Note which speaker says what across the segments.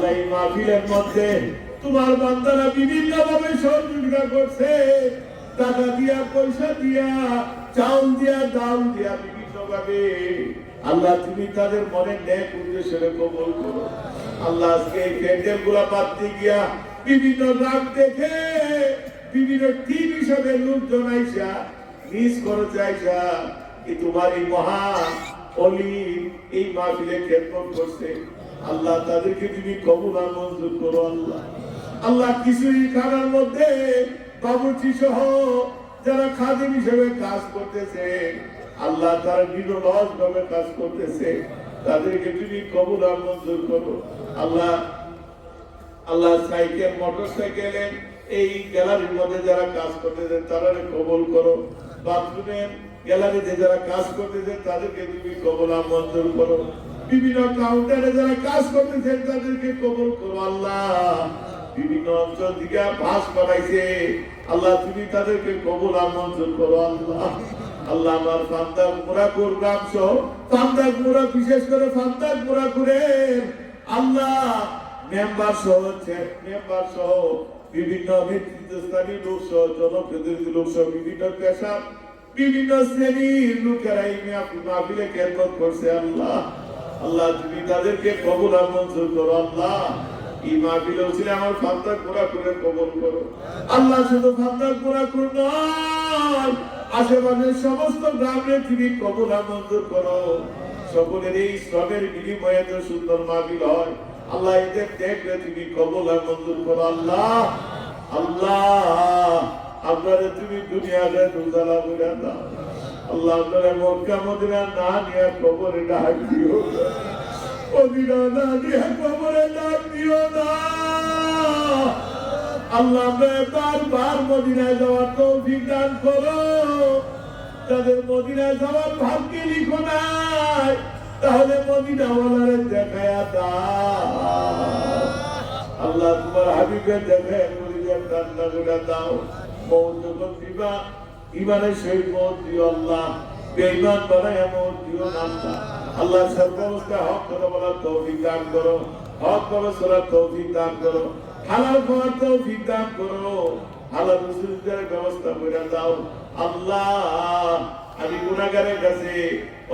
Speaker 1: আল্লাহ এই মাহফিলের মধ্যে তোমার বান্দারা বিভিন্ন ভাবে সহযোগিতা করছে, টাকা দিয়া, পয়সা দিয়া, চাউল দিয়া, ডাল দিয়া, বিভিন্ন ভাবে। আল্লাহ তুমি তাদের মনে নেক উদ্দেশ্যে কবুল করো। আল্লাহ আজকে এই প্যান্ডেল গুলা বাড়তে গিয়া বিভিন্ন গ্রাম থেকে বিভিন্ন টিম হিসাবে লোকজন আইসা মিস করে চাইসা কি তোমার এই মহা অলি এই মাহফিলে খেদমত করছে। আল্লাহ তাদেরকে তুমি কবুল আর মঞ্জুর করো। আল্লাহ আল্লাহ কিছুই খানার মধ্যে বাবুর্চি সহ যারা খাদিম হিসেবে কাজ করতেছে, আল্লাহ তারা নিরলস ভাবে কাজ করতেছে, তাদেরকে তুমি কবুল আর মঞ্জুর করো। আল্লাহ আল্লাহ সাইকেল, মোটর সাইকেলে এই গ্যালারির মধ্যে যারা কাজ করতেছে তারা কবুল করো। বাথরুমের গ্যালারিতে যারা কাজ করতেছে তাদেরকে তুমি কবুল আর মঞ্জুর করো। বিভিন্ন কাউন্টারে যারা কাজ করতেছেন তাদেরকে কবুল করো। আল্লাহ বিভিন্ন অঞ্চল থেকে পাস করাইছে, আল্লাহ তুমি তাদেরকে কবুল আর মঞ্জুর করো। আল্লাহ আল্লাহ আমার ফান্দাক মুরাকুর গ্রাম সহ ফান্দাক মুরা, বিশেষ করে ফান্দাক মুরাকুরের আল্লাহ মেম্বার সহ বিভিন্ন নেতৃত্বস্থানীয় লোক সহ জনপ্রতিনিধি লোক সহ বিভিন্ন পেশা বিভিন্ন শ্রেণীর লোকেরা এই মাহফিলে খেদমত করছে। আল্লাহ আল্লাহ তুমি তাদেরকে কবুল আর মঞ্জুর করো। আল্লাহ এই মাহফিলে ছিল আমার ফান্দাক মুরাকুরে কবুল করো। আল্লাহ শুধু ফান্দাক মুরাকুর নয়, আশেপাশের সমস্ত গ্রামে তুমি কবুল আর মঞ্জুর করো। সকলের এই শ্রমের বিনিময়ে তো সুন্দর মাহফিল হয়। আল্লাহ এদের দেখলে তুমি কবুল আর মঞ্জুর করো। আল্লাহ আল্লাহ আপনারা তুমি দুনিয়াতে উজালা করে দাও। আল্লাহ আপনারা মক্কা মদিনা না নিয়ে কবরে ডাক দিও, মদিনা না নিয়ে কবরে ডাক দিও না। আল্লাহ বারবার মদিনায় যাওয়ার তৌফিক দান করো। তাদের মদিনায় যাওয়ার ভাগ্যে লিখো নাই, তাহলে মদিনা ওয়ালারে দেখায়া দাও। আল্লাহ তোমার হাবিবের দেখায় মদিনার কান্না করে দাও। মৌত যখন দিবা ইমানের সহিত মৌত দিও। আল্লাহ বেঈমান বানায়া মৌত দিও না। আল্লাহ সর্বাবস্থায় হক কথা বলার তৌফিক দান করো, হক কথা চলার তৌফিক দান করো, হালাল খাওয়ার তৌফিক দান করো, হালাল রুজির ব্যবস্থা করে দাও। আল্লাহ আমি গুনাহগারের কাছে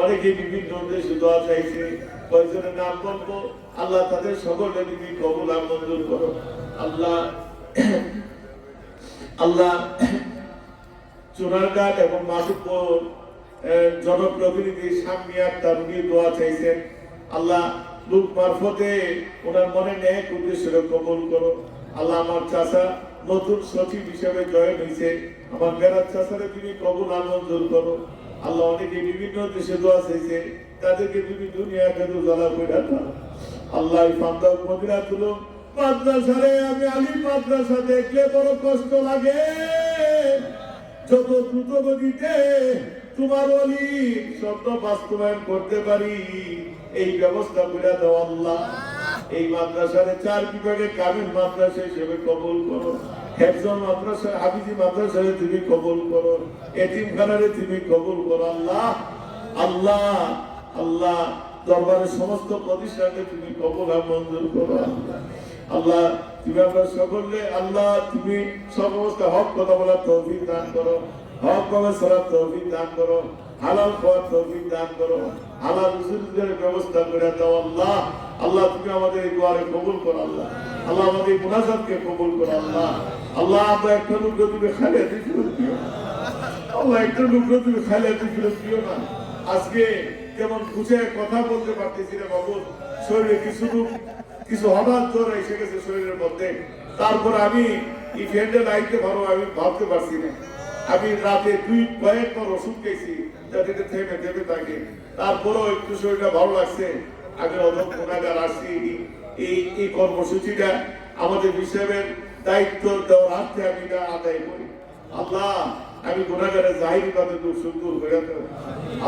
Speaker 1: অনেকে বিভিন্ন উদ্দেশ্যে দোয়া চাইছে, কয়জনের নাম বলবো, আল্লাহ তাদের সকলে তুমি কবুল আর মঞ্জুর করো। আল্লাহ আল্লাহ চুনারঘাট এবং মাধবপুর জনপ্রতিনিধি সামিয়া তারুণী দোয়া চাইছেন। আল্লাহ লোক মারফতে ওনার মনে নেক উদ্দেশ্যে কবুল করো। আল্লাহ আমার চাচা নতুন সচিব হিসেবে জয়েন হয়েছে, আমার বেড়ার চাচারে তুমি কবুল আর মঞ্জুর করো। আল্লাহ অনেকে বিভিন্ন দেশে দোয়া চাইছে, তাদেরকে তুমি দুনিয়াকে উজালা করে দাও। আল্লাহ ফান্দাক মদিনা তুলো মাদ্রাসারে, আমি আলিম মাদ্রাসা দেখলে বড় কষ্ট লাগে। যত দ্রুত গতিতে তোমার ওলি স্বপ্ন বাস্তবায়ন করতে পারি এই ব্যবস্থা করে দাও। আল্লাহ এই মাদ্রাসারে 4 বিভাগে কামিল মাদ্রাসা হিসেবে কবুল করো। হেফজন মাদ্রাসা, হাফিজি মাদ্রাসারে তুমি কবুল করো, এতিমখানারে তুমি কবুল করো। আল্লাহ আল্লাহ আল্লাহ দরবারের সমস্ত প্রতিষ্ঠানকে তুমি কবুল আর মঞ্জুর করো। আল্লাহ তুমি আমরা সকলে, আল্লাহ তুমি সব অবস্থা হক কথা বলার তৌফিক দান করো, হক ভাবে চলার তৌফিক দান করো, হালাল খাওয়ার তৌফিক দান করো, হালাল রুজির ব্যবস্থা করে দাও। আল্লাহ আল্লাহ তুমি আমাদের এই দোয়ারে কবুল করো। আল্লাহ আল্লাহ আমাদের এই মুনাজাতকে কবুল করো। আল্লাহ আল্লাহ আমরা একটা লোক তুমি খালিয়াতি ফিরত দিও, আল্লাহ একটা লোক তুমি খালিয়াতি ফিরত দিও না। আজকে যেমন বুঝে কথা বলতে পারতেছি না বাবু, শরীরে কিছু হঠাৎ জ্বর এসে গেছে শরীরের মধ্যে, তারপর আমি এই ফ্যান্ডে লাইতে পারো আমি ভাবতে পারছি না। আমি রাতে কয়েকবার ওষুধ খেয়েছি যাতে থেমে থাকে, তারপরেও একটু শরীরটা ভালো লাগছে। আমি অনেক গুণাগার আসছি, এই কর্মসূচিটা আমাদের হিসেবের দায়িত্ব দেওয়ার হাতে আমি এটা আদায় করি। আল্লাহ আমি গুণাগারের জাহিরি পাতে খুব সুন্দর হয়ে দেবো।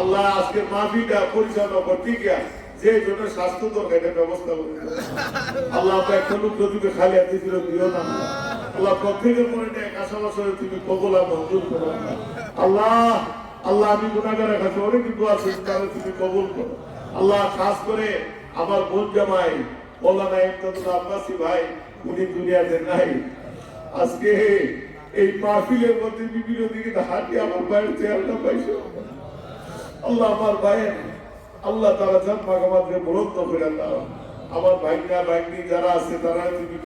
Speaker 1: আল্লাহ আজকের মাহফিলটা পরিচালনা করতে গিয়া যে জন্য স্বাস্থ্য দরকার এটা ব্যবস্থা করতে আল্লাহ একটা লোক তুমি খালি হাতে ফিরত দিও না। আল্লাহ প্রত্যেকের মনে এক আশাবাসরে তুমি কবুল আর মঞ্জুর করো। আল্লাহ আল্লাহ আমি গুণাগারের কাছে অনেক দোয়া আছে, তাহলে তুমি কবুল করো। আল্লাহ খাস করে আমার বোন জামাই মৌলানা ইমদাদুল আব্বাসী ভাই, উনি দুনিয়াতে নাই। আজকে এই মাহফিলের মধ্যে বিভিন্ন দিকে হাঁটি আমার ভাইয়ের চেহারাটা পাইছো। আল্লাহ আমার ভাইয়ের, আল্লাহ তারা জান মাগামাতকে বরত্ব করে দাও। আমার ভাইরা ভাগ্নি যারা আছে তারা তুমি